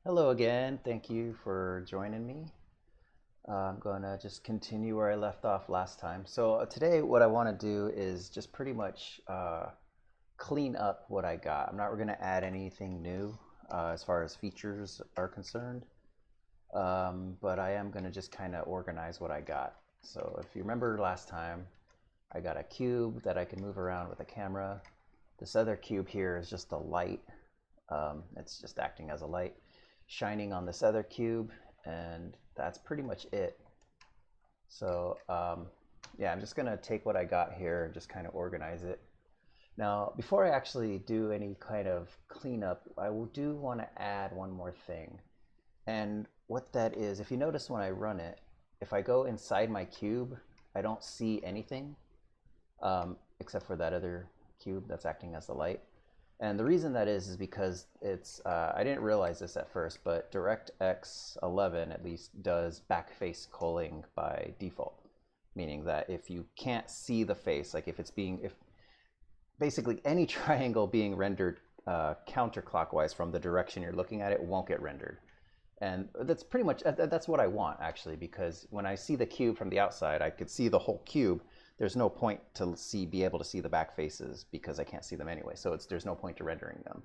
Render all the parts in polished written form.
Hello again. Thank you for joining me. I'm going to just continue where I left off last time. So today what I want to do is just pretty much clean up what I got. I'm not going to add anything new as far as features are concerned, but I am going to just kind of organize what I got. So if you remember last time, I got a cube that I can move around with a camera. This other cube here is just a light. It's just acting as a light shining on this other cube, and that's pretty much it. So yeah, I'm just gonna take what I got here and just kind of organize it. Now, before I actually do any kind of cleanup, I do want to add one more thing. And what that is, if you notice when I run it, if I go inside my cube, I don't see anything except for that other cube that's acting as the light. And the reason that is because it's, I didn't realize this at first, but DirectX 11 at least does backface culling by default. Meaning that if you can't see the face, like if basically any triangle being rendered counterclockwise from the direction you're looking at it won't get rendered. And that's pretty much, that's what I want actually, because when I see the cube from the outside, I could see the whole cube. There's no point to be able to see the back faces because I can't see them anyway. So there's no point to rendering them,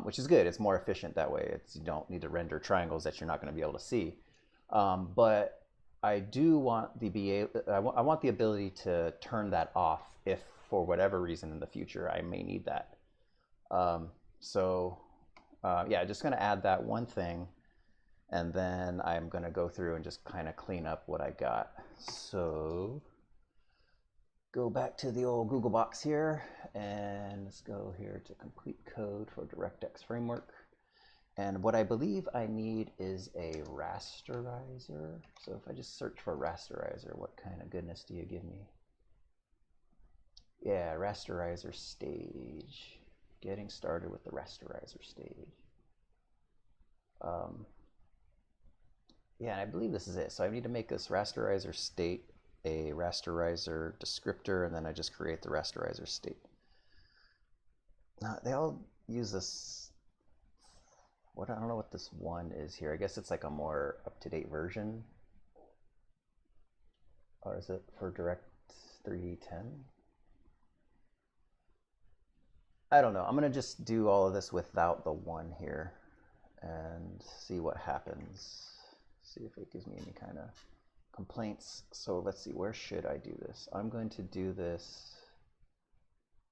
which is good. It's more efficient that way. You don't need to render triangles that you're not going to be able to see. But I do want I want the ability to turn that off if for whatever reason in the future I may need that. Yeah, just going to add that one thing, and then I'm going to go through and just kind of clean up what I got. So go back to the old Google box here, and let's go here to complete code for DirectX framework. And what I believe I need is a rasterizer. So if I just search for rasterizer, what kind of goodness do you give me? Yeah, rasterizer stage. Getting started with the rasterizer stage. Yeah, and I believe this is it. So I need to make this rasterizer state a rasterizer descriptor, and then I just create the rasterizer state. They all use this. I don't know what this one is here. I guess it's like a more up-to-date version. Or is it for Direct 3D10? I don't know. I'm going to just do all of this without the one here and see what happens. See if it gives me any kind of complaints. So let's see, where should I do this? I'm going to do this.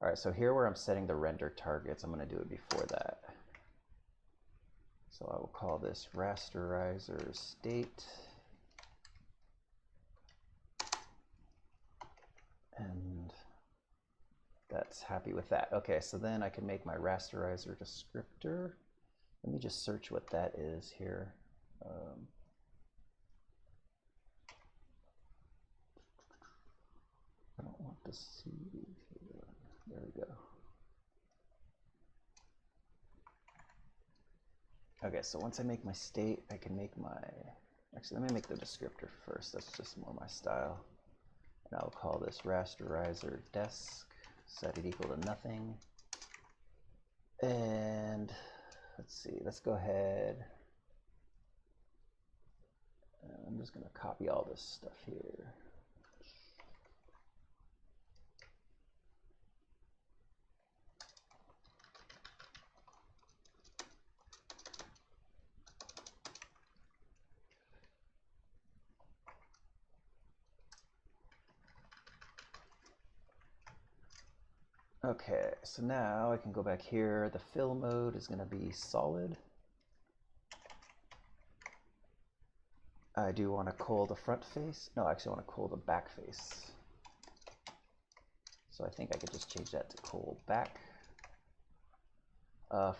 All right, so here where I'm setting the render targets, I'm going to do it before that. So I will call this rasterizer state. And that's happy with that. Okay, so then I can make my rasterizer descriptor. Let me just search what that is here. I don't want to see. There we go. Okay, so once I make my state, I can make my, actually let me make the descriptor first. That's just more my style. And I'll call this rasterizer desc, set it equal to nothing. And let's see, let's go ahead. I'm just gonna copy all this stuff here. Okay, so now I can go back here. The fill mode is going to be solid. I do want to cull the front face. No, actually I want to cull the back face. So I think I could just change that to cull back.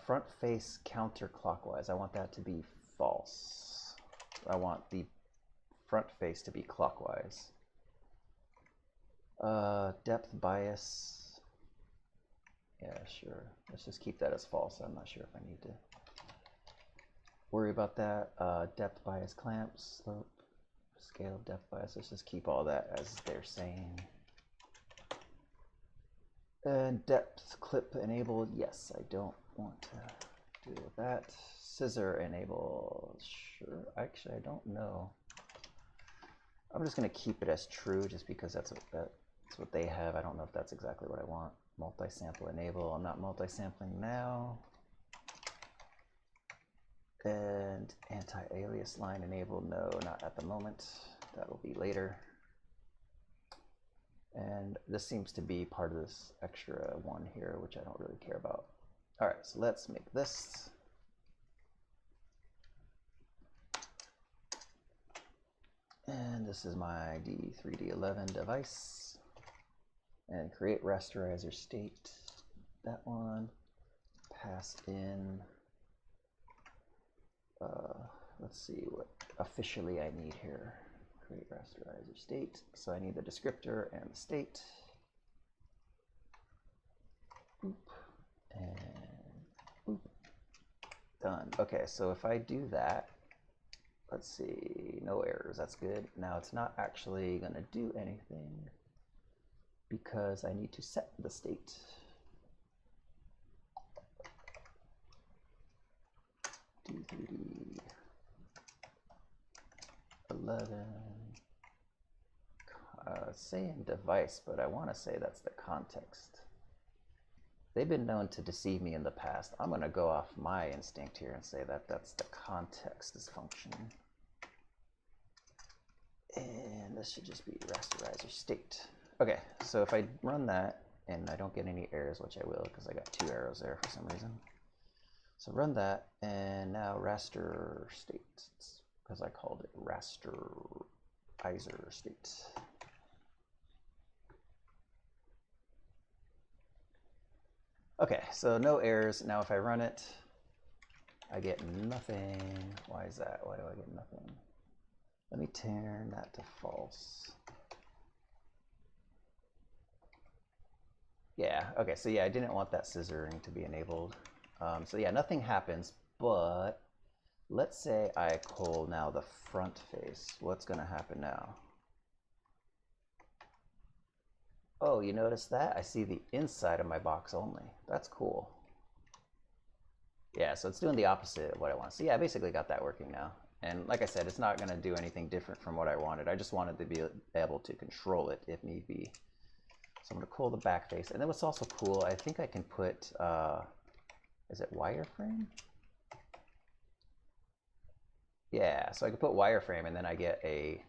Front face counterclockwise. I want that to be false. I want the front face to be clockwise. Depth bias. Yeah, sure. Let's just keep that as false. I'm not sure if I need to worry about that. Depth bias clamps, slope, scale of depth bias. Let's just keep all that as they're saying. And depth clip enabled. Yes, I don't want to deal with that. scissor enable. Sure. Actually, I don't know. I'm just going to keep it as true just because that's what they have. I don't know if that's exactly what I want. Multi-sample enable. I'm not multi-sampling now. And anti-alias line enable. No, not at the moment. That'll be later. And this seems to be part of this extra one here, which I don't really care about. All right, so let's make this. And this is my D3D11 device. And create rasterizer state. That one. Pass in. Let's see what officially I need here. Create rasterizer state. So I need the descriptor and the state. Boop. And boop. Done. Okay, so if I do that, let's see, no errors, that's good. Now it's not actually going to do anything because I need to set the state. D3D 11. Saying device, but I want to say that's the context. They've been known to deceive me in the past. I'm going to go off my instinct here and say that that's the context is function. And this should just be rasterizer state. Okay, so if I run that and I don't get any errors, which I will because I got 2 arrows there for some reason. So run that, and now raster state, because I called it rasterizer state. Okay, so no errors. Now if I run it, I get nothing. Why is that? Why do I get nothing? Let me turn that to false. Yeah, okay, so yeah, I didn't want that scissoring to be enabled. So yeah, nothing happens, but let's say I call now the front face. What's going to happen now? Oh, you notice that? I see the inside of my box only. That's cool. Yeah, so it's doing the opposite of what I want. So yeah, I basically got that working now. And like I said, it's not going to do anything different from what I wanted. I just wanted to be able to control it if need be. So I'm going to call the back face. And then what's also cool, I think I can put... is it wireframe? Yeah, so I can put wireframe and then I get a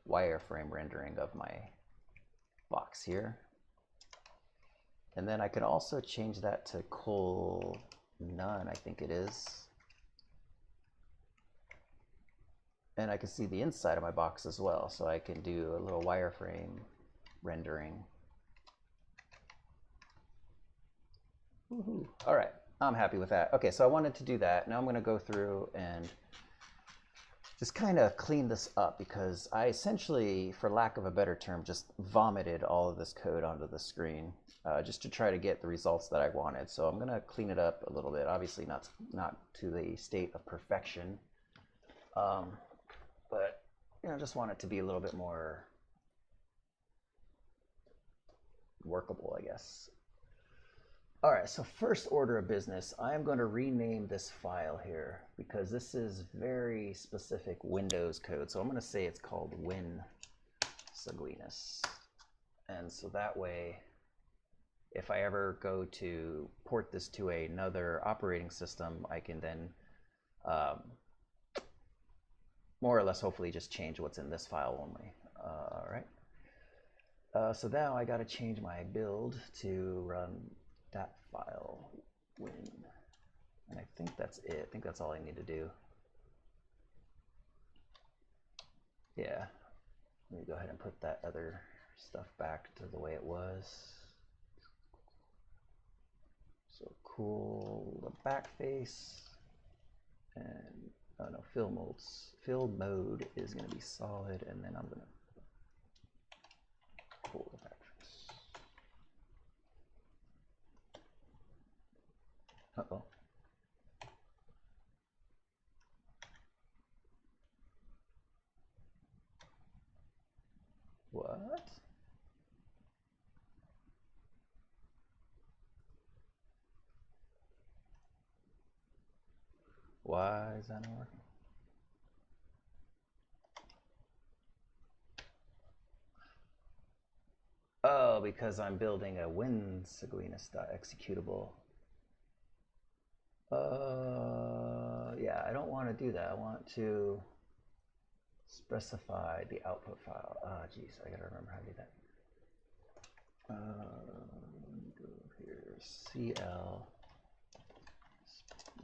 wireframe rendering of my box here. And then I can also change that to col none, I think it is. And I can see the inside of my box as well, so I can do a little wireframe rendering. Woohoo. All right. I'm happy with that. Okay, so I wanted to do that. Now I'm going to go through and just kind of clean this up because I essentially, for lack of a better term, just vomited all of this code onto the screen just to try to get the results that I wanted. So I'm going to clean it up a little bit. Obviously not to the state of perfection, but you know, just want it to be a little bit more workable, I guess. All right, so first order of business, I am going to rename this file here because this is very specific Windows code. So I'm going to say it's called Win Saguinus. And so that way, if I ever go to port this to another operating system, I can then more or less hopefully just change what's in this file only. All right. So now I got to change my build to run that file win, and I think that's it. I think that's all I need to do. Yeah, let me go ahead and put that other stuff back to the way it was. So cool the back face, and oh no, fill mode is going to be solid, and then I'm going to cool the back face. Uh-oh. What? Why is that not working? Oh, because I'm building a win Saguinus.executable. Yeah, I don't want to do that. I want to specify the output file. Ah, geez, I gotta remember how to do that. Let me go here, CL.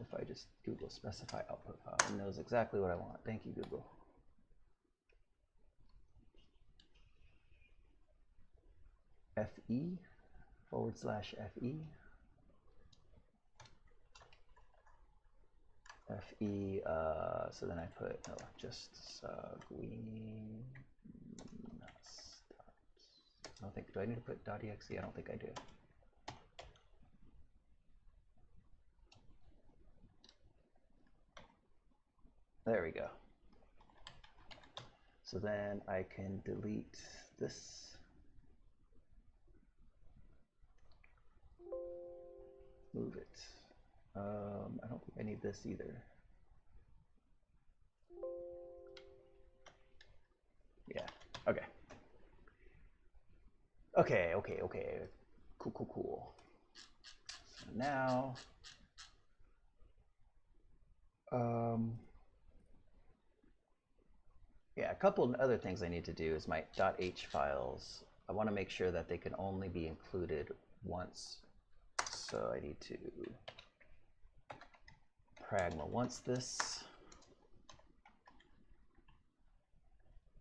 If I just Google specify output file, it knows exactly what I want. Thank you, Google. FE /FE. FE, so then I put, no, just Saguinus. I don't think, do I need to put .exe? I don't think I do. There we go. So then I can delete this. Move it. I don't think I need this either. Yeah, okay. Okay. Cool. So now, yeah, a couple of other things I need to do is my .h files. I want to make sure that they can only be included once. So I need to pragma once this.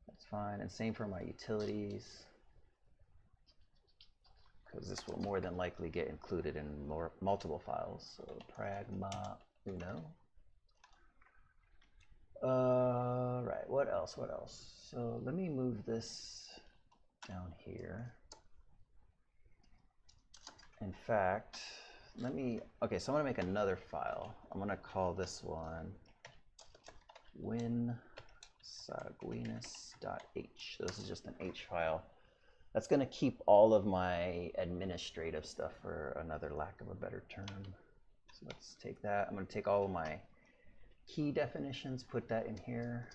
That's fine. And same for my utilities, because this will more than likely get included in multiple files. So pragma uno. Right, what else? So let me move this down here. In fact, okay, so I'm gonna make another file. I'm gonna call this one win Saguinus.h. This is just an H file. That's gonna keep all of my administrative stuff, for another lack of a better term. So let's take that. I'm gonna take all of my key definitions, put that in here.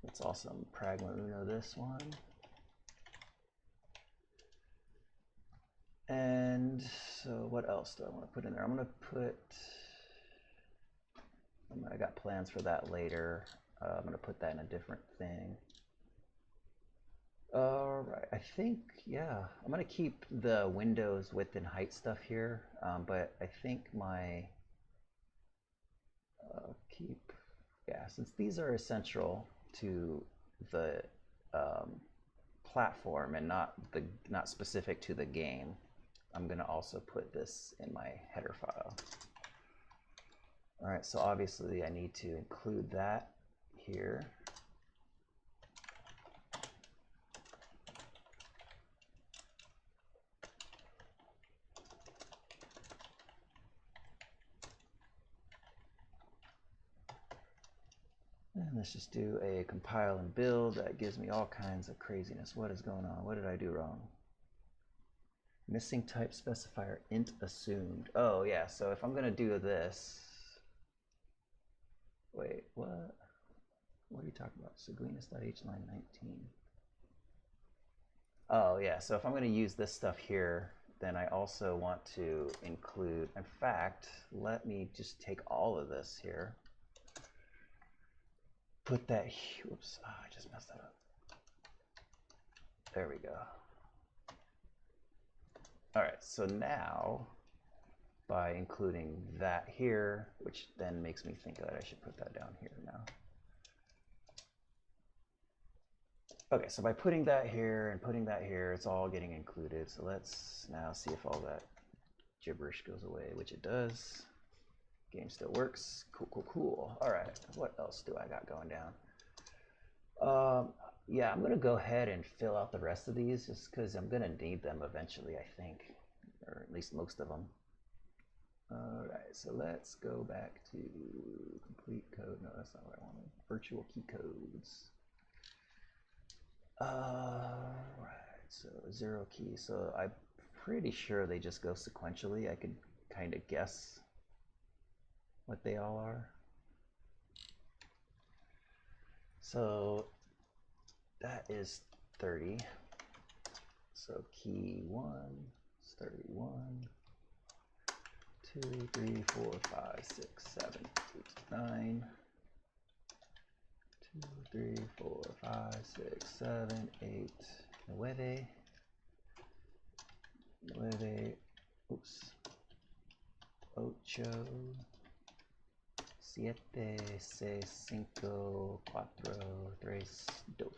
That's awesome. Pragma uno this one. And so what else do I want to put in there? I got plans for that later. I'm going to put that in a different thing. All right, I think, yeah, I'm going to keep the Windows width and height stuff here, but I think since these are essential to the platform and not specific to the game, I'm going to also put this in my header file. All right, so obviously I need to include that here. And let's just do a compile and build. That gives me all kinds of craziness. What is going on? What did I do wrong? Missing type specifier int assumed. Oh yeah, so if I'm gonna do this, wait, what? What are you talking about? Saguinus.h line 19. Oh yeah, so if I'm gonna use this stuff here, then I also want to include, in fact, let me just take all of this here. Put that, whoops, I just messed that up. There we go. All right, so now by including that here, which then makes me think that I should put that down here now. Okay, so by putting that here and putting that here, it's all getting included. So let's now see if all that gibberish goes away, which it does. Game still works. Cool. All right, what else do I got going down? Yeah, I'm gonna go ahead and fill out the rest of these just because I'm gonna need them eventually, I think, or at least most of them. All right, so let's go back to complete code. No, that's not what I wanted. Virtual key codes. Right, so zero key. So I'm pretty sure they just go sequentially. I could kind of guess what they all are. So that is 30. So key 1 is 31. 2, 3, 4, 5, 6, 7, 8, 9. 2, 3, 4, 5, 6, 7, 8, 9, 9, oops, 8, 7, 6, 5, 4, 3, 2.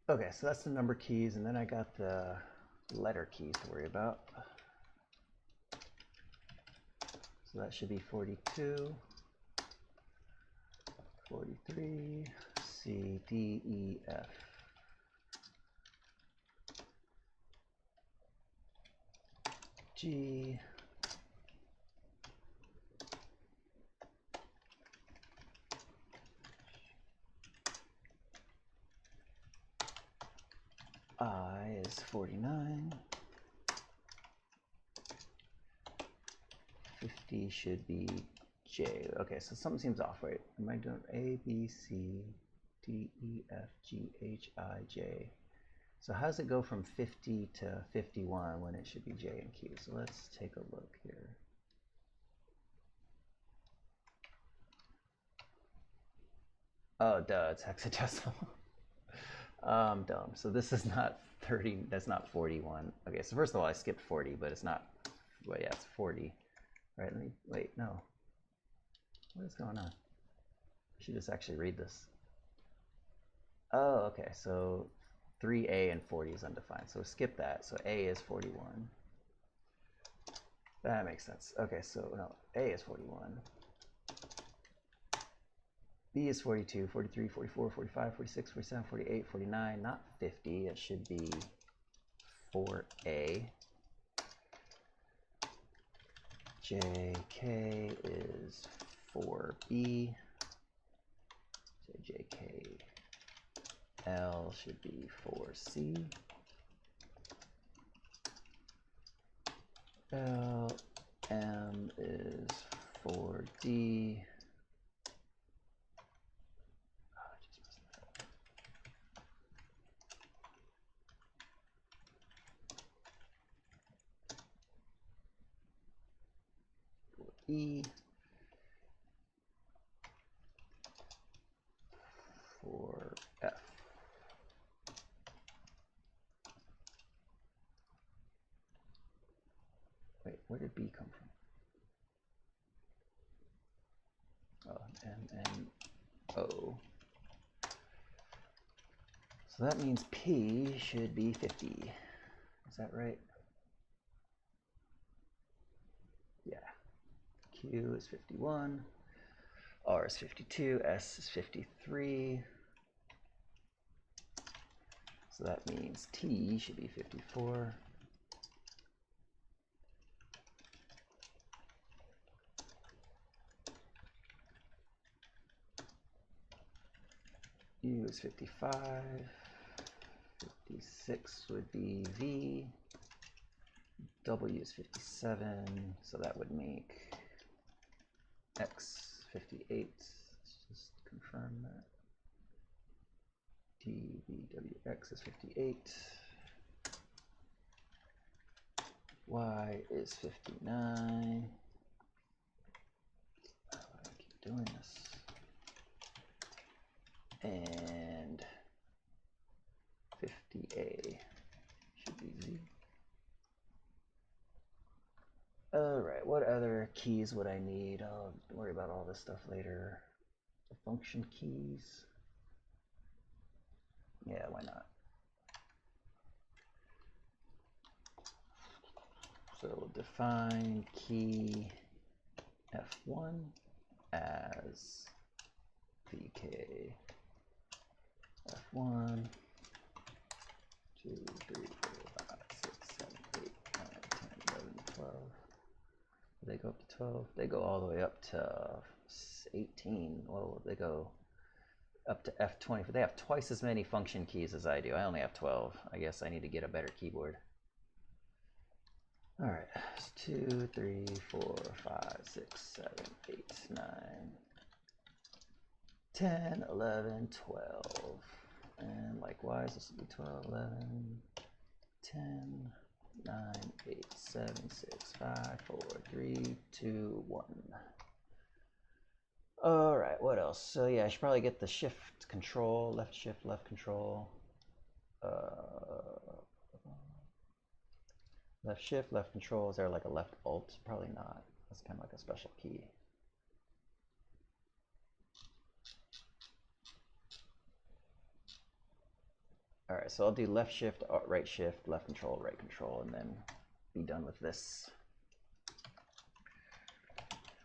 Okay, so that's the number keys, and then I got the letter keys to worry about. So that should be 42, 43, C, D, E, F. G, I is 49. 50 should be J. Okay, so something seems off. Wait, am I doing A, B, C, D, E, F, G, H, I, J? So how does it go from 50 to 51 when it should be J and Q? So let's take a look here. Oh, duh, it's hexadecimal. Dumb. So this is not 30, that's not 41. Okay, so first of all, I skipped 40, but it's not, well, yeah, it's 40. All right, let me, wait, no. What is going on? I should just actually read this. Oh, okay, so 3A and 40 is undefined, so skip that. So A is 41. That makes sense. Okay, so no, A is 41. B is 42, 43, 44, 45, 46, 47, 48, 49, not 50. It should be 4A. JK is 4B. So JKL should be 4C. LM is 4D. E for F. Wait, where did B come from? Oh, M, N, O. So that means P should be 50. Is that right? Yeah. Q is 51. R is 52. S is 53. So that means T should be 54. U is 55. 56 would be V. W is 57, so that would make X 58. Let's just confirm that. DVWX is 58. Y is 59. Why do I keep doing this? And 50A should be Z. Alright, what other keys would I need? I'll worry about all this stuff later. The function keys. Yeah, why not? So we'll define key F1 as VK F1, 2, 3, 4, 5, 6, 7, 8, 9, 10, 11, 12. They go up to 12. They go all the way up to 18. Well, they go up to F20. But they have twice as many function keys as I do. I only have 12. I guess I need to get a better keyboard. All right, so 2, 3, 4, 5, 6, 7, 8, 9, 10, 11, 12. And likewise, this will be 12, 11, 10, 9, 8, 7, 6, 5, 4, 3, 2, 1. All right, what else? So yeah, I should probably get the shift control, left shift, left control. Left shift, left control. Is there like a left alt? Probably not. That's kind of like a special key. All right, so I'll do left shift, right shift, left control, and then be done with this.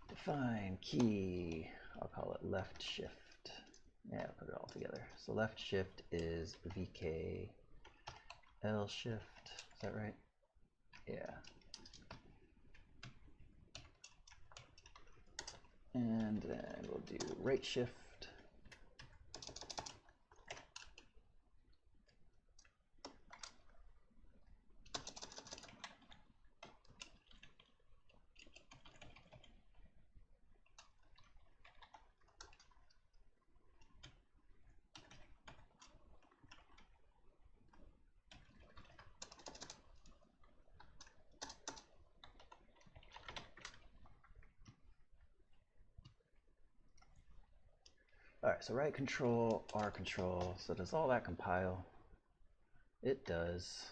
Define key. I'll call it left shift. Yeah, I'll put it all together. So left shift is VK L shift. Is that right? Yeah. And then we'll do right shift. All right, so right control, R control. So does all that compile? It does.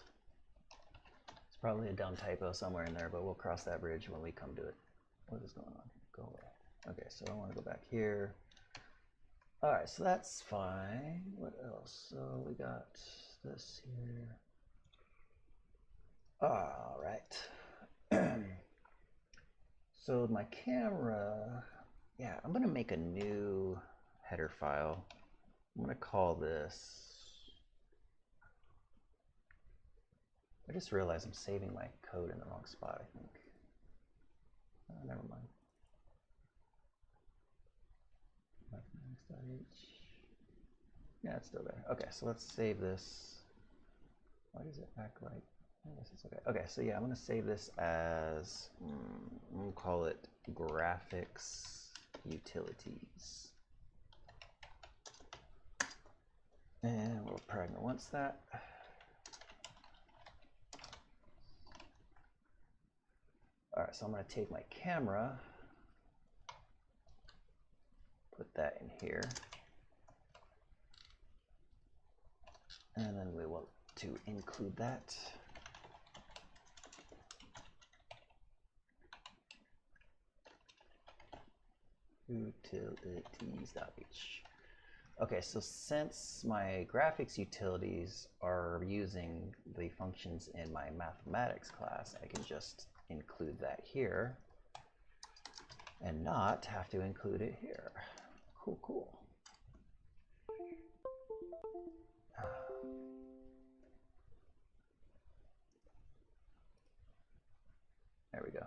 It's probably a dumb typo somewhere in there, but we'll cross that bridge when we come to it. What is going on? Go away. Okay, so I want to go back here. All right, so that's fine. What else? So we got this here. All right. So my camera, yeah, I'm gonna make a new header file. I'm gonna call this, I just realized I'm saving my code in the wrong spot, I think. Oh, never mind. Yeah, it's still there. Okay, so let's save this. Why does it act like, I guess it's okay. Okay, so yeah, I'm gonna save this as, we'll call it graphics utilities. And we'll pragma once that. All right, so I'm going to take my camera, put that in here, and then we want to include that. Utilities.h. Okay, so since my graphics utilities are using the functions in my mathematics class, I can just include that here and not have to include it here. Cool, cool. There we go.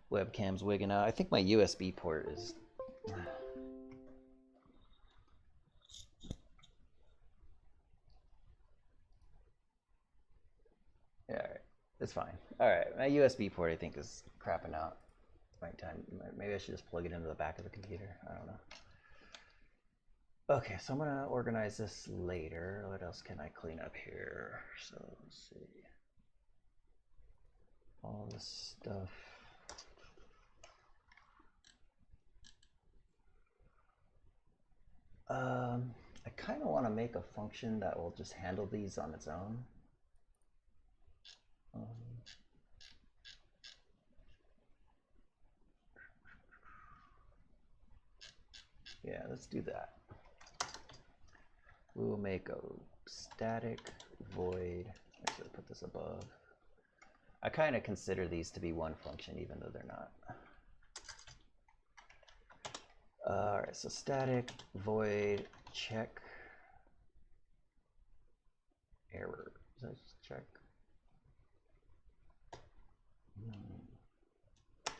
Webcam's wigging out. I think my USB port is... Yeah, all right. It's fine. All right, my USB port I think is crapping out. Right time. Maybe I should just plug it into the back of the computer. I don't know. Okay, so I'm gonna organize this later. What else can I clean up here? So let's see. All this stuff. I kind of want to make a function that will just handle these on its own. Yeah, let's do that. We will make a static void. Actually, put this above. I kind of consider these to be one function, even though they're not. All right, so static void check error. Is that just check? I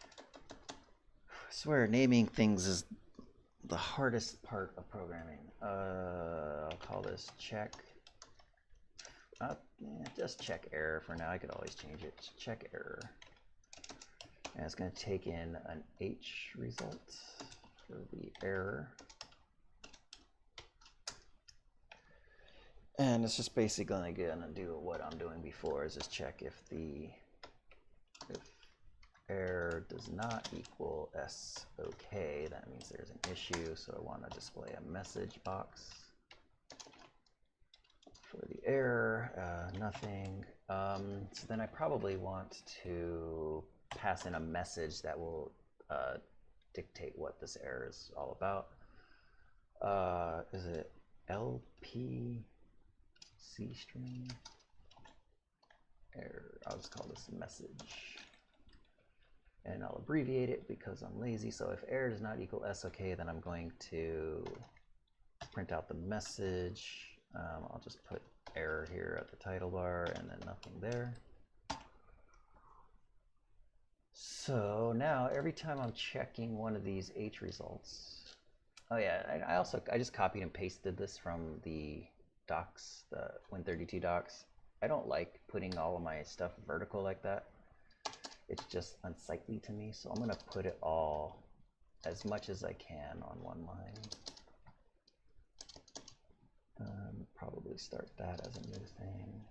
swear, naming things is the hardest part of programming. I'll call this check. Just check error for now. I could always change it. Check error. And it's going to take in an H result for the error. And it's just basically going to do what I'm doing before, is just check if error does not equal SOK, that means there's an issue. So I want to display a message box for the error, nothing. So then I probably want to pass in a message that will dictate what this error is all about. Is it LP C string error? I'll just call this message. And I'll abbreviate it because I'm lazy. So if error does not equal SOK, then I'm going to print out the message. I'll just put error here at the title bar and then nothing there. So now every time I'm checking one of these H results, oh yeah, I just copied and pasted this from the docs, the Win32 docs. I don't like putting all of my stuff vertical like that. It's just unsightly to me, so I'm going to put it all as much as I can on one line. Probably start that as a new thing.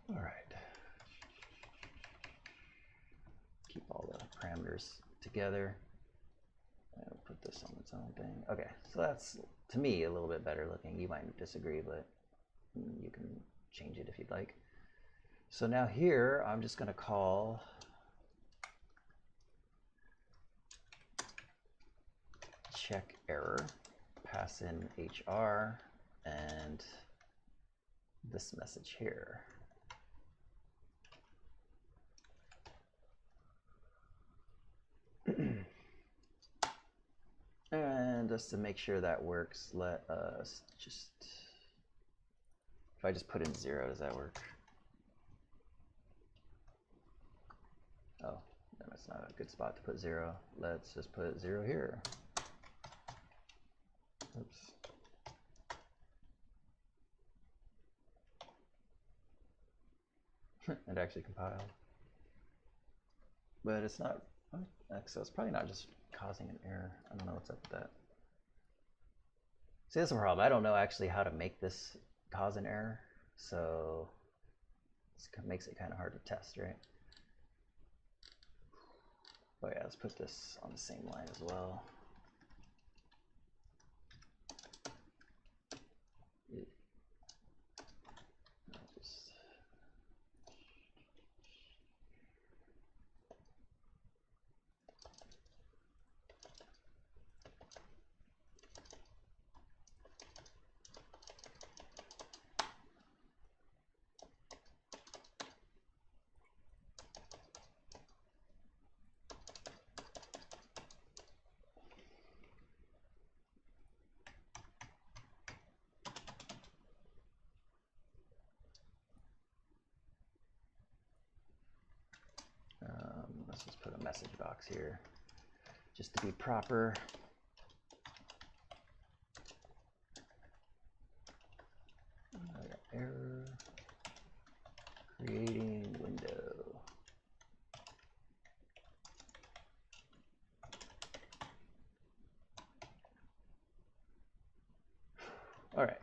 All right. Keep all the parameters together. I'll put this on its own thing. Okay, so that's, to me, a little bit better looking. You might disagree, but you can change it if you'd like. So now here, I'm just going to call check error, pass in HR, and this message here. And just to make sure that works, let us just, if I just put in 0, does that work? Oh, no, that's not a good spot to put 0. Let's just put 0 here. Oops. It actually compiled. But it's not, so it's probably not just causing an error. I don't know what's up with that. See, that's a problem. I don't know actually how to make this cause an error, so it makes it kind of hard to test, right? Oh yeah, let's put this on the same line as well. Let's just put a message box here, just to be proper. I got error, creating window. All right.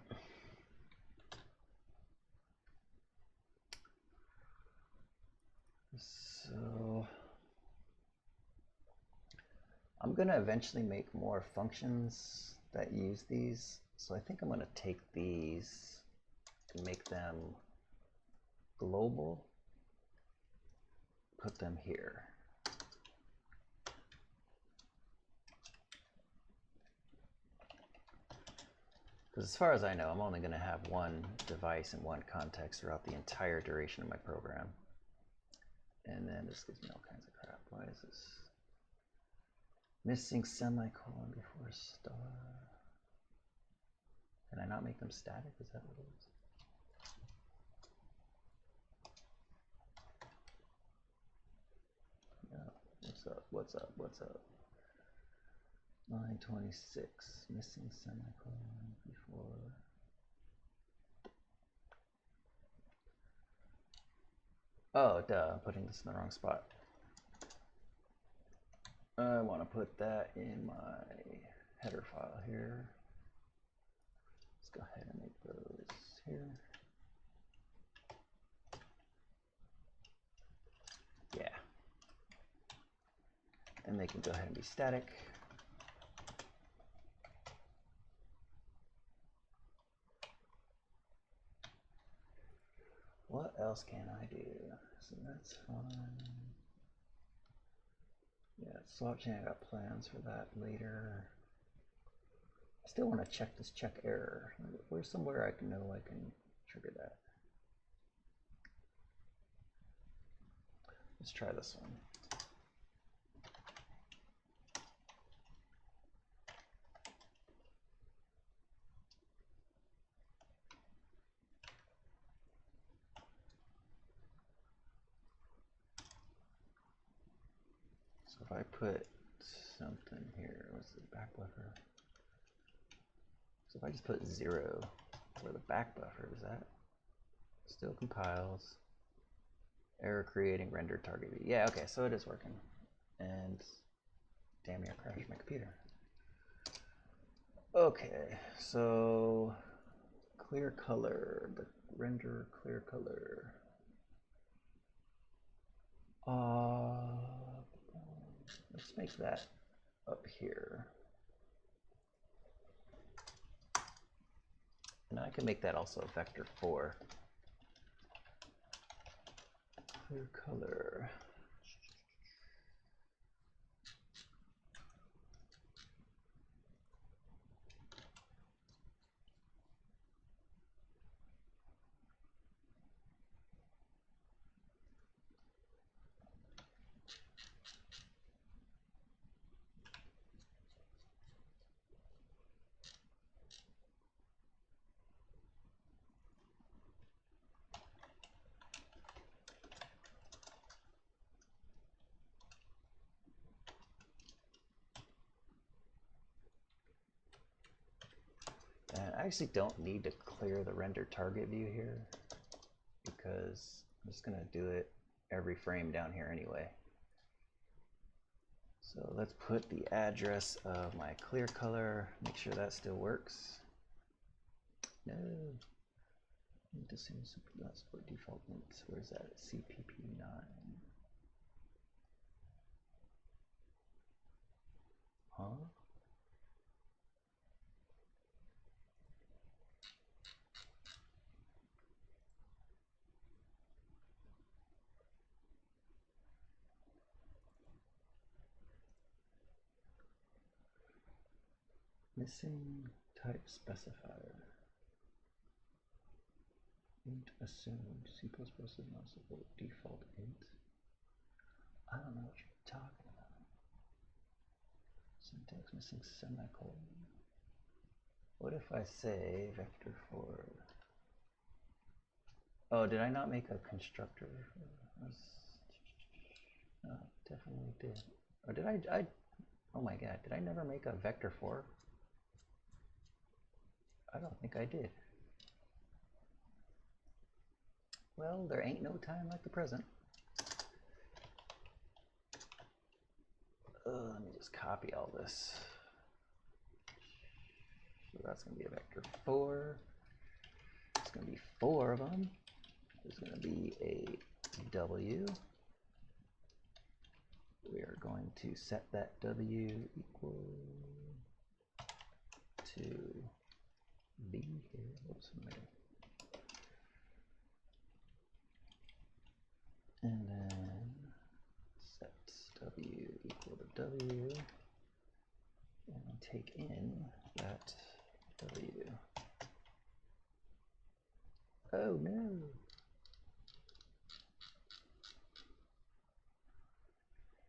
So I'm going to eventually make more functions that use these. So I think I'm going to take these and make them global, put them here. as far as I know, I'm only going to have one device and one context throughout the entire duration of my program. And then this gives me all kinds of crap. Why is this? Missing semicolon before star. Can I not make them static? Is that what it is? No. What's up? What's up? What's up? Line 26. Missing semicolon before. Oh, duh. I'm putting this in the wrong spot. I want to put that in my header file here. Let's go ahead and make those here. Yeah. And they can go ahead and be static. What else can I do? So that's fine. Yeah, swap chain, I got plans for that later. I still want to check this check error. Where's somewhere I can know I can trigger that? Let's try this one. So if I put something here, what's the back buffer? So if I just put 0 for the back buffer, is that still compiles? Error creating render target view. Yeah, okay, so it is working. And damn near crashed my computer. Okay, so clear color, the render clear color. Let's make that up here. And I can make that also vector 4. Clear color. And I actually don't need to clear the render target view here because I'm just going to do it every frame down here anyway. So let's put the address of my clear color, make sure that still works. No, need to assume that's for default links. Where's that? CPP9. Huh? Missing type specifier. Int assumed. C++ does not support default int. I don't know what you're talking about. Syntax missing semicolon. What if I say vector 4? Oh, did I not make a constructor? No, definitely did. Or did I? Oh my god, did I never make a vector 4? I don't think I did. Well, there ain't no time like the present. Let me just copy all this. So that's going to be a vector 4. It's going to be 4 of them. There's going to be a W. We are going to set that W equal to B here. Whoops, and then set W equal to W, and take in that W. Oh no.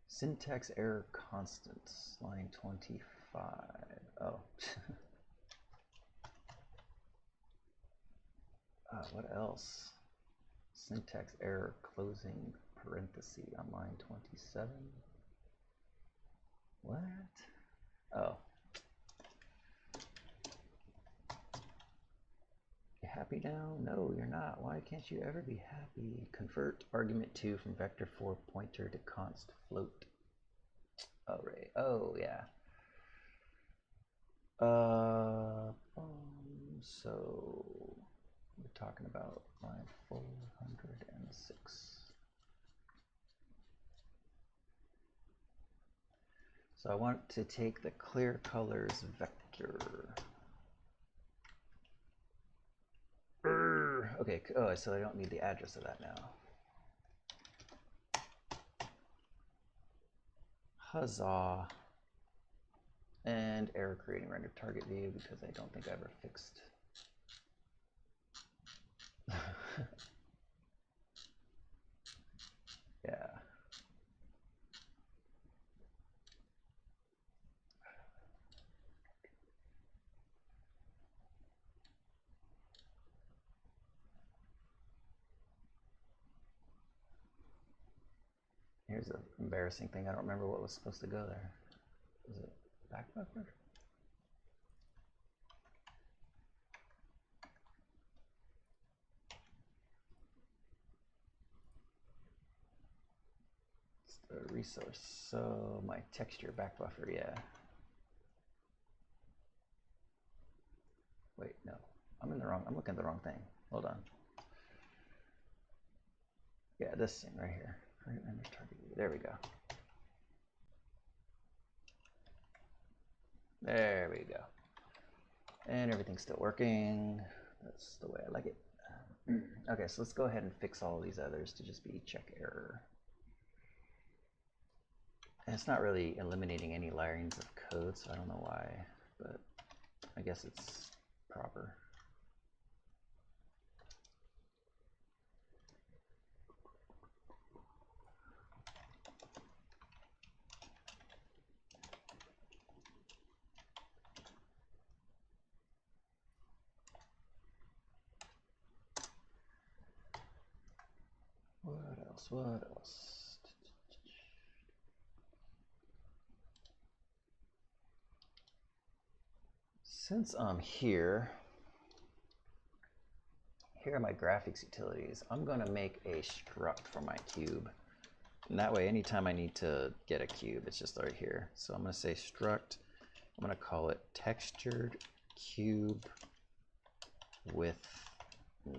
Syntax error constant, line 25. Oh. What else? Syntax error closing parenthesis on line 27. What? Oh. You happy now? No, you're not. Why can't you ever be happy? Convert argument 2 from vector 4 pointer to const float. Oh, right. Oh, yeah. So we're talking about line 406. So I want to take the clear colors vector. Okay, oh, so I don't need the address of that now. Huzzah. And error creating render target view because I don't think I ever fixed. Yeah. Here's an embarrassing thing. I don't remember what was supposed to go there. Was it back buffer? It's the resource. So my texture back buffer, yeah. Wait, no. I'm looking at the wrong thing. Hold on. Yeah, this thing right here. There we go. There we go. And everything's still working. That's the way I like it. Okay, so let's go ahead and fix all of these others to just be check error. And it's not really eliminating any lines of code, so I don't know why, but I guess it's proper. What else? What else? Since I'm here are my graphics utilities. I'm going to make a struct for my cube. And that way, anytime I need to get a cube, it's just right here. So I'm going to say struct. I'm going to call it textured cube with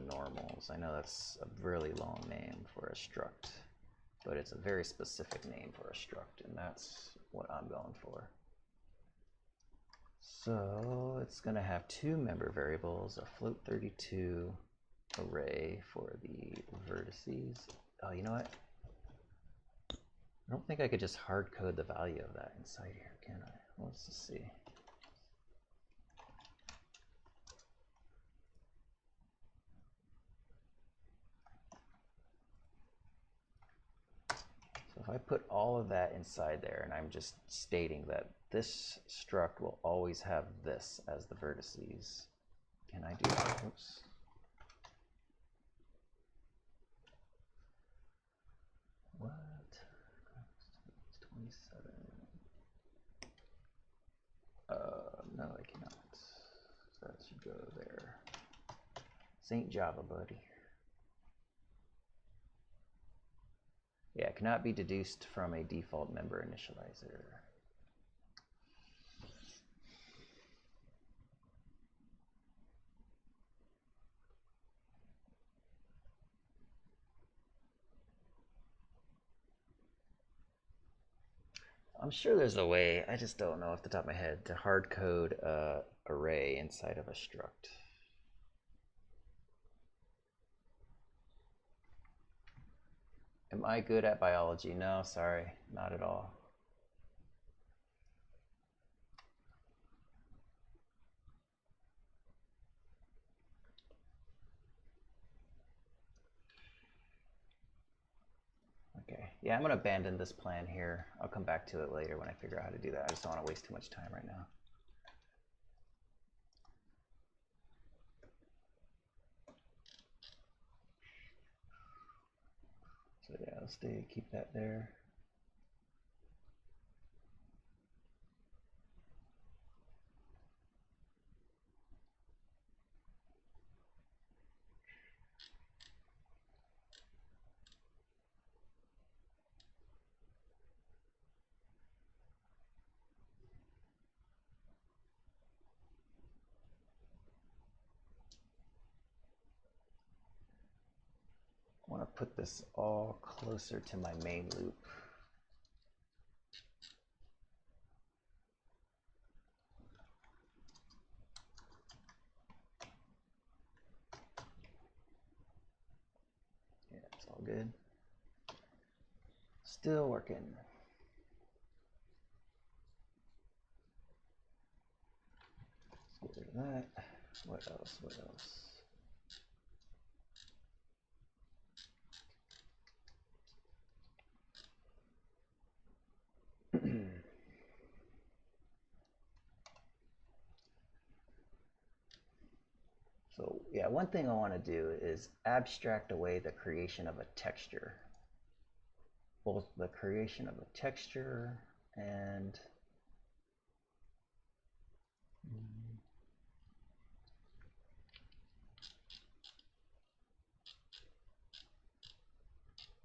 normals. I know that's a really long name for a struct, but it's a very specific name for a struct, and that's what I'm going for. So it's going to have two member variables, a float32 array for the vertices. Oh, you know what? I don't think I could just hard code the value of that inside here, can I? Let's just see. So if I put all of that inside there and I'm just stating that this struct will always have this as the vertices, can I do that? Oops. What? 27. No, I cannot. So that should go there. Saint Java, buddy. Yeah, it cannot be deduced from a default member initializer. I'm sure there's a way, I just don't know off the top of my head, to hard code array inside of a struct. Am I good at biology? No, sorry, not at all. Yeah, I'm going to abandon this plan here. I'll come back to it later when I figure out how to do that. I just don't want to waste too much time right now. So yeah, let's keep that there. I want to put this all closer to my main loop. Yeah, it's all good. Still working. Let's get rid of that. What else? What else? So yeah, one thing I want to do is abstract away the creation of a texture. Both the creation of a texture and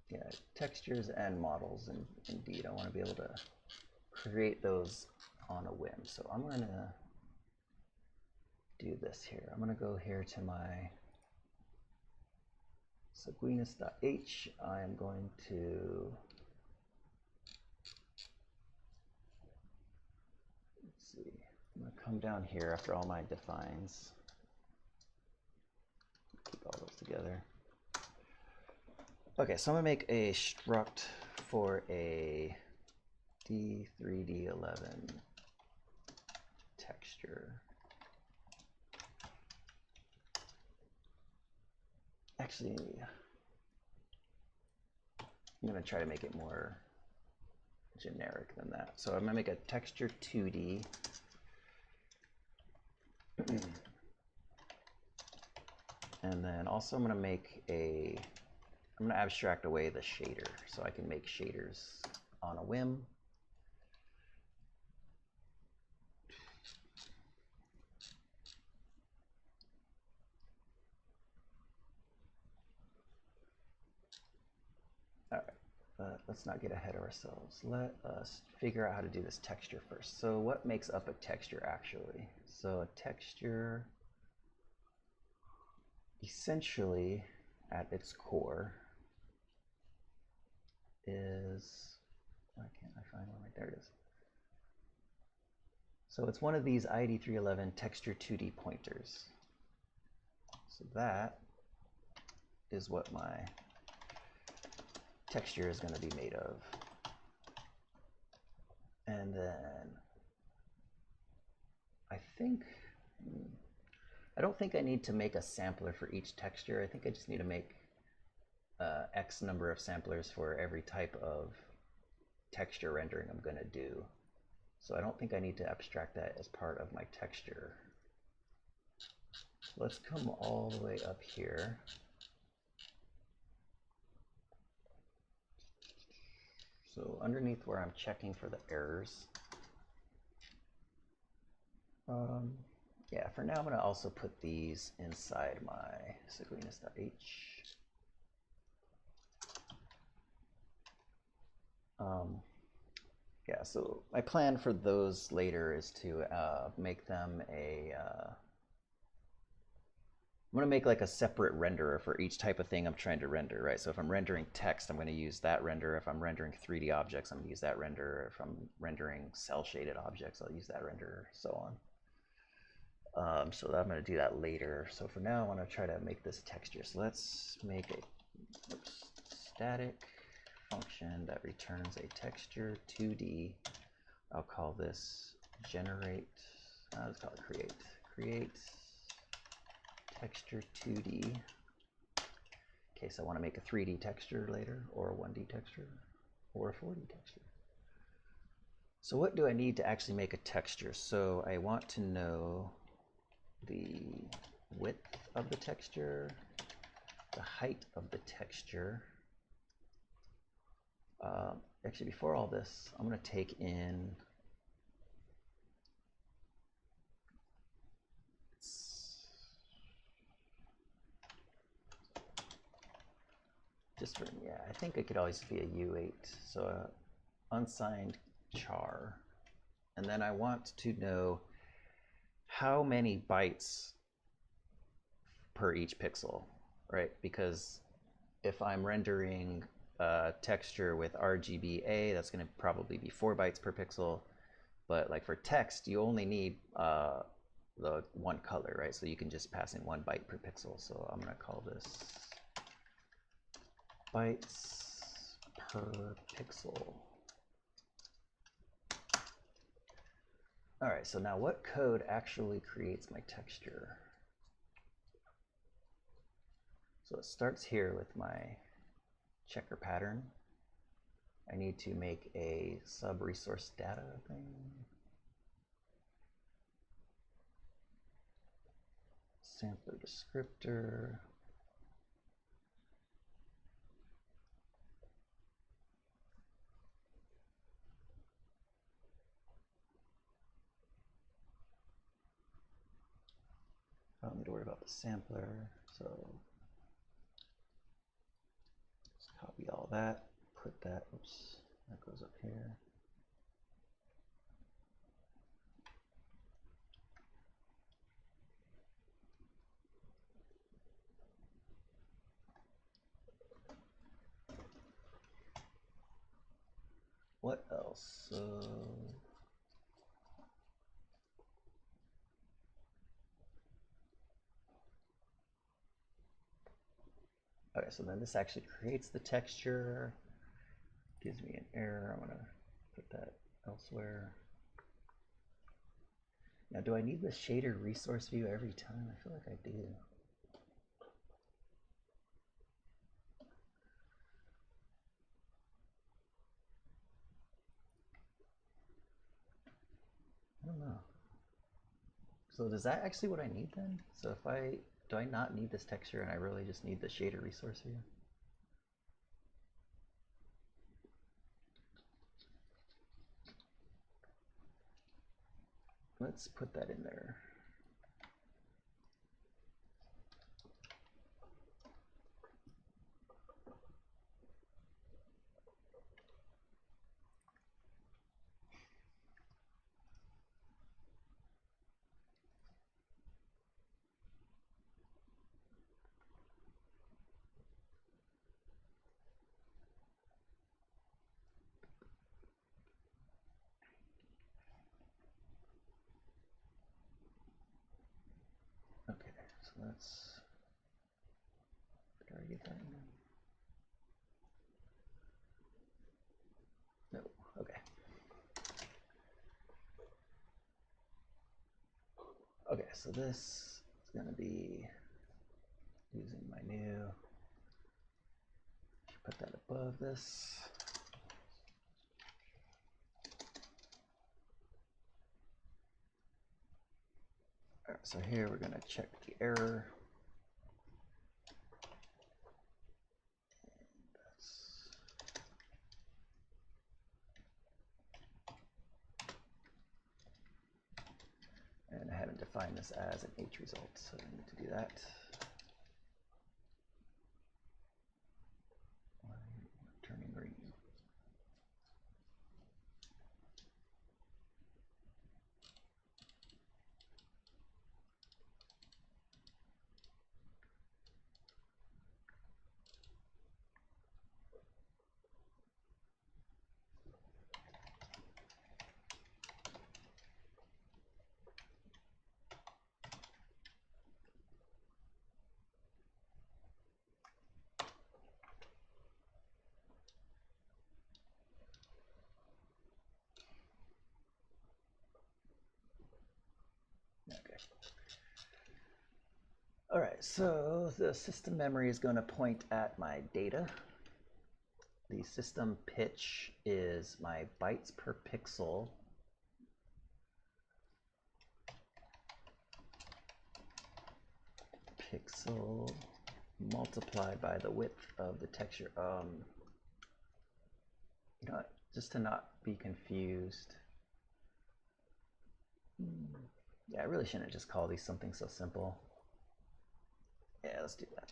yeah, textures and models, and indeed I want to be able to create those on a whim. So I'm going to do this here. I'm going to go here to my Saguinus.h. I am going to, let's see, I'm going to come down here after all my defines. Keep all those together. Okay, so I'm going to make a struct for a D3D11 texture. Actually, I'm going to try to make it more generic than that. So I'm going to make a texture 2D. And then also I'm going to make a, I'm going to abstract away the shader so I can make shaders on a whim. All right, but let's not get ahead of ourselves. Let us figure out how to do this texture first. So what makes up a texture actually? So a texture essentially at its core is, why can't I find one? Right there it is. So it's one of these ID311 texture 2D pointers. So that is what my texture is going to be made of. And then I don't think I need to make a sampler for each texture. I think I just need to make X number of samplers for every type of texture rendering I'm going to do. So I don't think I need to abstract that as part of my texture. So let's come all the way up here. So underneath where I'm checking for the errors. Yeah, for now I'm going to also put these inside my Saguinus.h. Yeah, so my plan for those later is to make them a, I'm going to make like a separate renderer for each type of thing I'm trying to render, right? So if I'm rendering text, I'm going to use that renderer. If I'm rendering 3D objects, I'm going to use that renderer. If I'm rendering cell-shaded objects, I'll use that renderer, so on. So I'm going to do that later. So for now, I want to try to make this texture. So let's make a static function that returns a texture 2D. I'll call this generate, let's call it create texture 2D. In case I want to make a 3D texture later or a 1D texture. or 40 texture. So what do I need to actually make a texture? So I want to know the width of the texture, the height of the texture. Actually, before all this, I'm going to take in just for, yeah, I think it could always be a U8, so a unsigned char. And then I want to know how many bytes per each pixel, right? Because if I'm rendering a texture with RGBA, that's going to probably be 4 bytes per pixel. But like for text, you only need the one color, right? So you can just pass in 1 byte per pixel. So I'm going to call this bytes per pixel. All right, so now what code actually creates my texture? So it starts here with my checker pattern. I need to make a sub resource data thing. Sampler descriptor. I don't need to worry about the sampler, so let's copy all that, put that, oops, that goes up here. What else? Okay, so then this actually creates the texture, gives me an error. I'm gonna put that elsewhere. Now, do I need the shader resource view every time? I feel like I do. I don't know. So is that actually what I need then? So if do I not need this texture and I really just need the shader resource view? Let's put that in there. Okay, so let's try to get that in. No, okay. Okay, so this is going to be using my new, put that above this. All right, so here we're going to check the error. And I haven't defined this as an H result, so I need to do that. Turning green. Okay. All right, so the system memory is going to point at my data. The system pitch is my bytes per pixel multiplied by the width of the texture. You know, just to not be confused. Yeah, I really shouldn't just call these something so simple. Yeah, let's do that.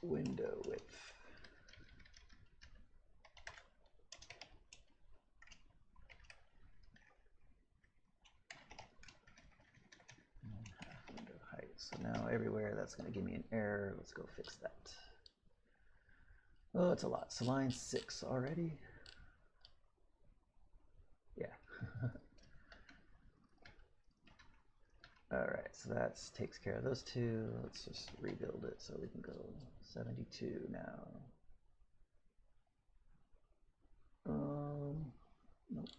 Window width. Window height. So now everywhere that's going to give me an error. Let's go fix that. Oh, it's a lot. So line 6 already. Yeah. All right, so that takes care of those two. Let's just rebuild it so we can go 72 now. Nope.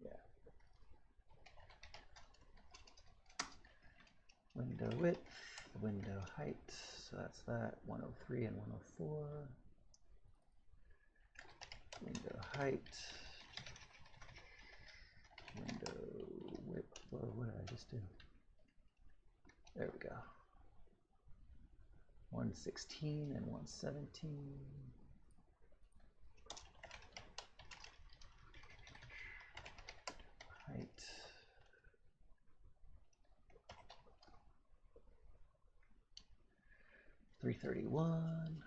Yeah. Window width, window height. So that's that. 103 and 104. Window height. Window width. Whoa, what did I just do? There we go. 116 and 117. Height. $331.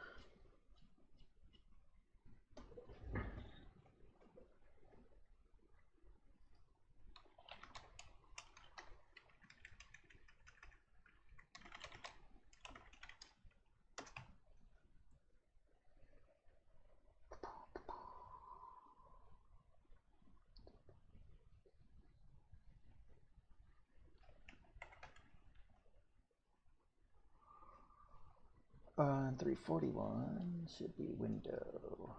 And 341 should be window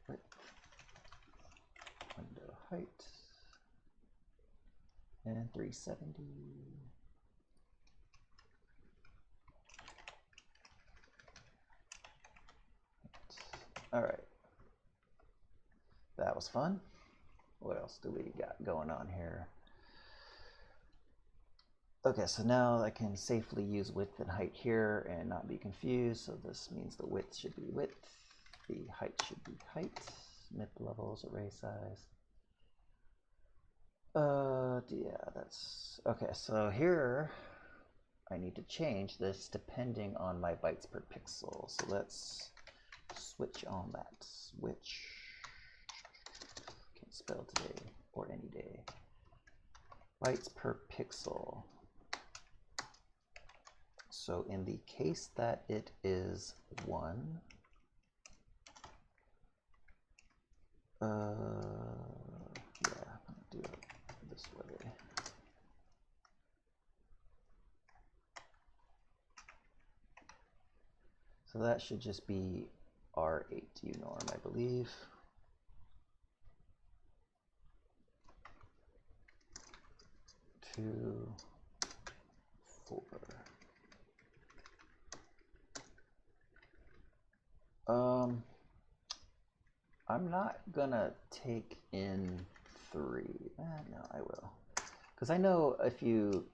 width, window height, and 370. All right, that was fun. What else do we got going on here? Okay, so now I can safely use width and height here and not be confused. So this means the width should be width, the height should be height, mid levels, array size. Yeah, that's okay. So here I need to change this depending on my bytes per pixel. So let's switch on that. Switch. Can't spell today or any day. Bytes per pixel. So in the case that it is 1, yeah, I'll do it this way. So that should just be R8 unorm, I believe. Two, 4. I'm not gonna take in 3. No, I will. Because I know if you,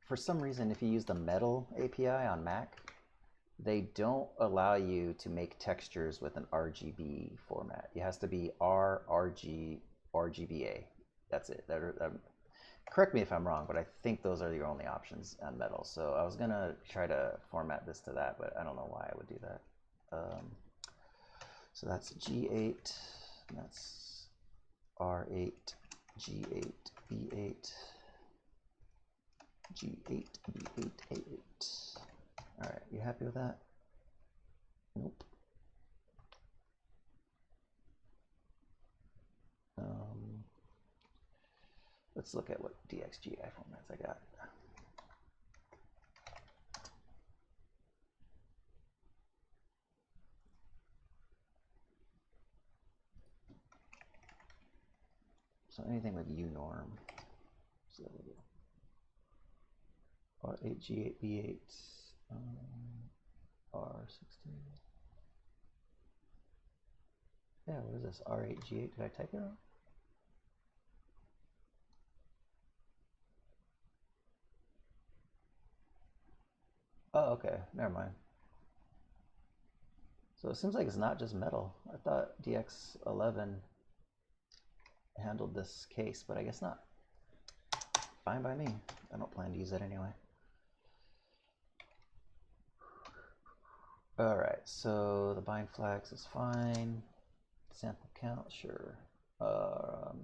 for some reason, if you use the Metal API on Mac, they don't allow you to make textures with an RGB format. It has to be RGBA. That's it. Correct me if I'm wrong, but I think those are your only options on Metal. So I was gonna try to format this to that, but I don't know why I would do that. So that's G8, that's R8, G8, B8, G8, B8, A8. All right, you happy with that? Nope. Let's look at what DXGI formats I got. So anything with unorm. So, R8, G8, B8, R16. Yeah, what is this? R8, G8, did I type it wrong? Oh, okay, never mind. So it seems like it's not just metal. I thought DX11 handled this case, but I guess not. Fine by me. I don't plan to use it anyway. Alright, so the bind flags is fine. Sample count, sure.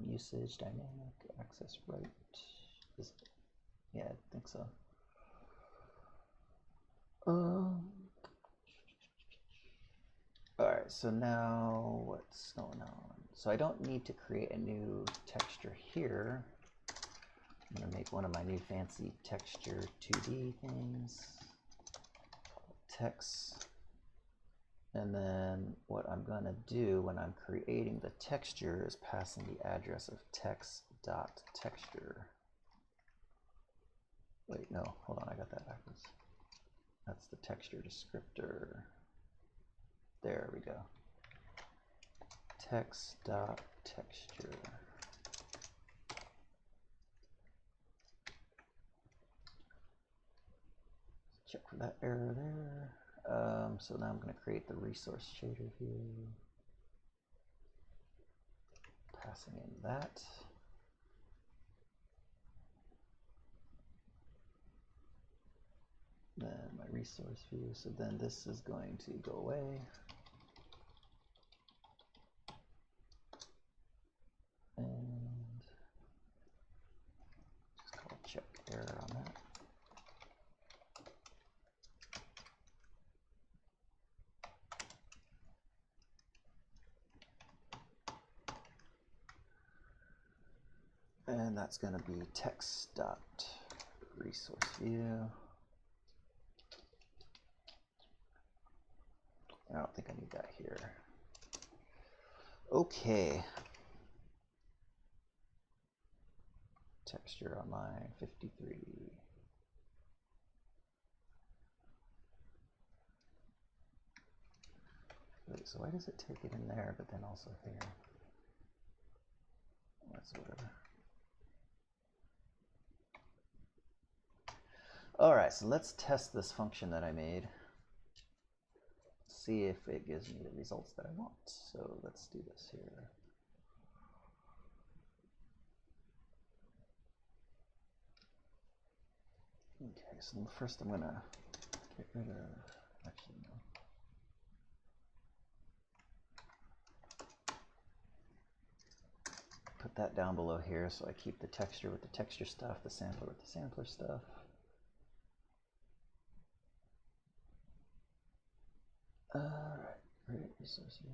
Usage, dynamic, access right. Yeah, I think so. Alright, so now what's going on? So I don't need to create a new texture here. I'm going to make one of my new fancy texture 2D things. Text. And then what I'm going to do when I'm creating the texture is passing the address of text.texture. Wait, no, hold on, I got that backwards. That's the texture descriptor. There we go. Text.texture. Check for that error there. So now I'm going to create the resource shader here. Passing in that. Then my resource view. So then this is going to go away. And just call check error on that. And that's going to be text.resource view. I don't think I need that here. Okay. Texture online 53. Wait, so why does it take it in there, but then also here? That's whatever. All right, so let's test this function that I made. See if it gives me the results that I want. So let's do this here. Okay, so first I'm gonna get rid of, actually no. Put that down below here so I keep the texture with the texture stuff, the sampler with the sampler stuff. Alright, create resource view.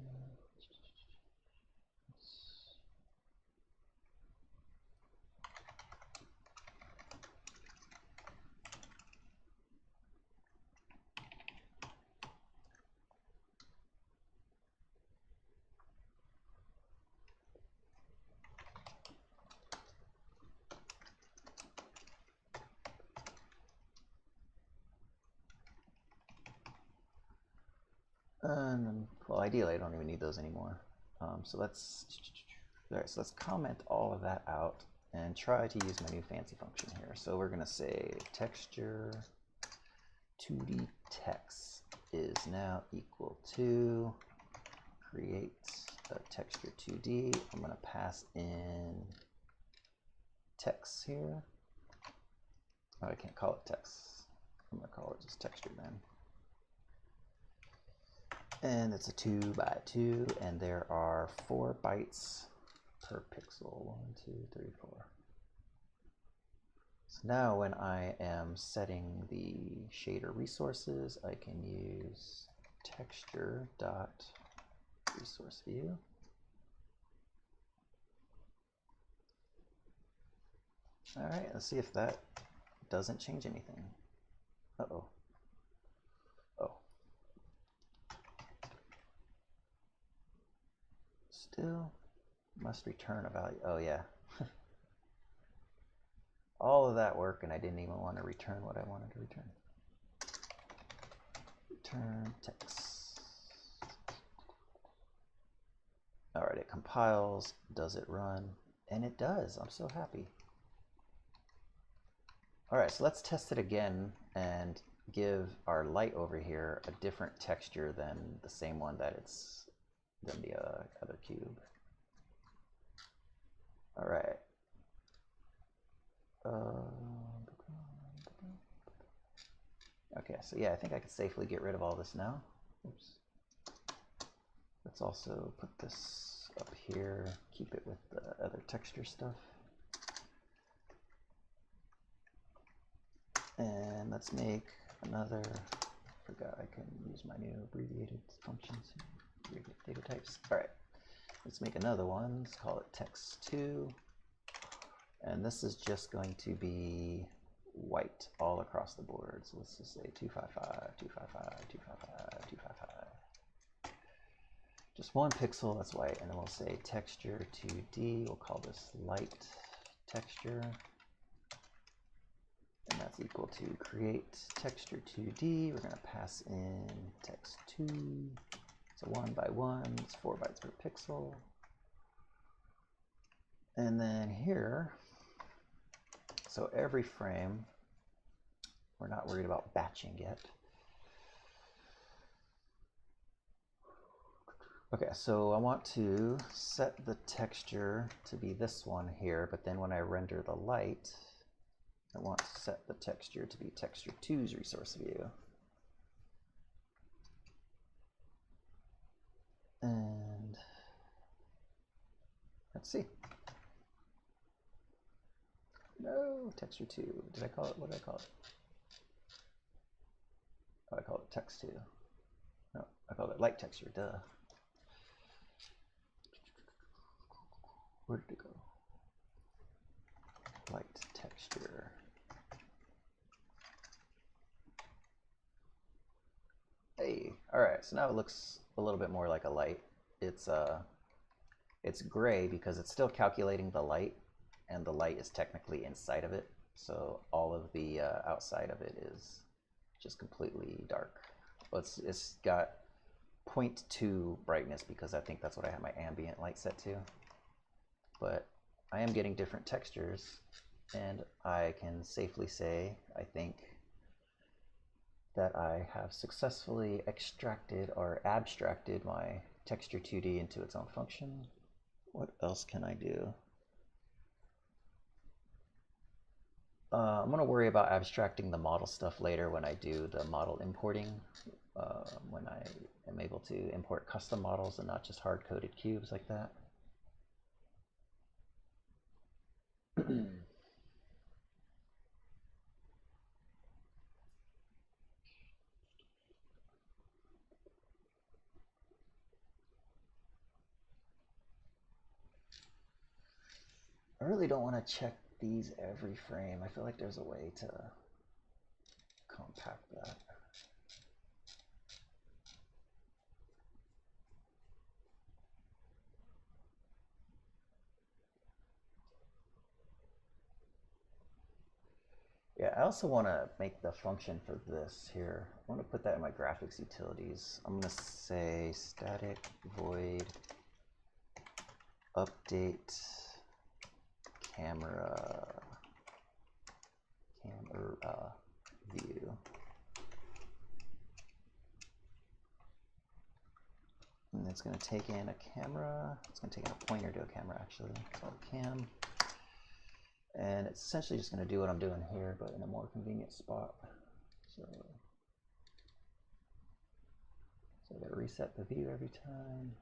And well, ideally, I don't even need those anymore. So let's comment all of that out and try to use my new fancy function here. So we're going to say texture 2D text is now equal to create a texture 2D. I'm going to pass in text here. Oh, I can't call it text. I'm going to call it just texture then. And it's a 2 by 2, and there are 4 bytes per pixel. 1, 2, 3, 4. So now when I am setting the shader resources, I can use texture dot resource view. All right, let's see if that doesn't change anything. Uh-oh. Oh. Still must return a value. Oh, yeah. all of that work and I didn't even want to return what I wanted to return. Return text. All right, it compiles. Does it run? And it does. I'm so happy. All right, so let's test it again and give our light over here a different texture than the same one that it's than the other cube. All right. Okay, so yeah, I think I can safely get rid of all this now. Oops. Let's also put this up here, keep it with the other texture stuff. And let's make another, forgot I can use my new abbreviated functions, abbreviated data types. All right, let's make another one, let's call it text2. And this is just going to be white all across the board. So let's just say 255, 255, 255, 255. Just one pixel, that's white. And then we'll say texture 2D. We'll call this light texture. And that's equal to create texture 2D. We're going to pass in text2. So 1 by 1, it's 4 bytes per pixel. And then here, so every frame, we're not worried about batching yet. Okay, so I want to set the texture to be this one here, but then when I render the light, I want to set the texture to be texture 2's resource view. And let's see. No, texture 2. Did I call it? What did I call it? Oh, I called it text 2. No, I called it light texture, duh. Where did it go? Light texture. Hey, all right, so now it looks a little bit more like a light. It's gray because it's still calculating the light, and the light is technically inside of it. So all of the outside of it is just completely dark. Well, it's got 0.2 brightness because I think that's what I have my ambient light set to. But I am getting different textures, and I can safely say, I think, that I have successfully extracted or abstracted my texture 2D into its own function. What else can I do? I'm going to worry about abstracting the model stuff later when I do the model importing, when I am able to import custom models and not just hard-coded cubes like that. I really don't want to check these every frame. I feel like there's a way to compact that. Yeah, I also want to make the function for this here. I want to put that in my graphics utilities. I'm going to say static void update camera view. And it's going to take in a camera. It's going to take in a pointer to a camera, actually. It's called cam. And it's essentially just going to do what I'm doing here, but in a more convenient spot. So I got to reset the view every time.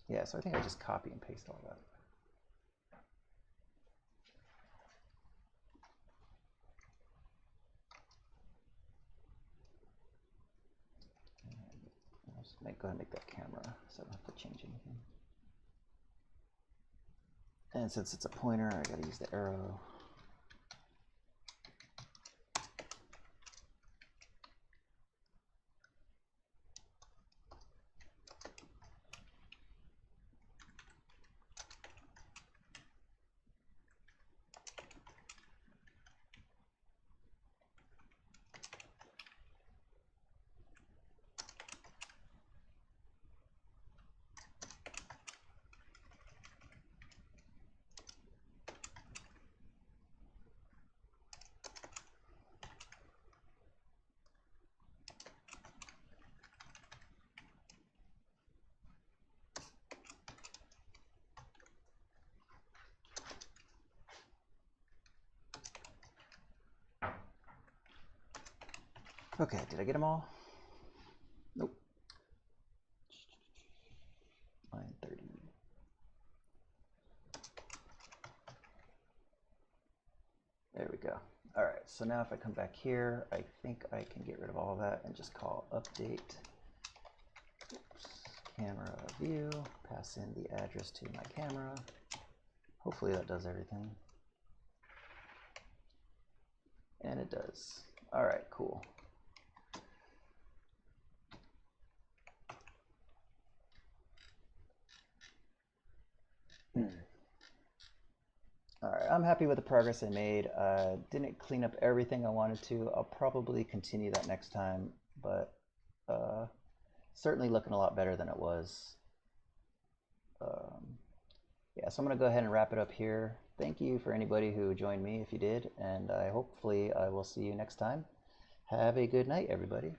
Yeah, so I think I just copy and paste all that. Go ahead and make that camera so I don't have to change anything. And since it's a pointer, I got to use the arrow. Okay, did I get them all? Nope. Line 30. There we go. All right, so now if I come back here, I think I can get rid of all of that and just call update camera view, pass in the address to my camera. Hopefully that does everything. And it does. All right, cool. All right, I'm happy with the progress I made. Didn't clean up everything I wanted to. I'll probably continue that next time, but certainly looking a lot better than it was. Yeah, so I'm going to go ahead and wrap it up here. Thank you for anybody who joined me if you did, and hopefully I will see you next time. Have a good night, everybody.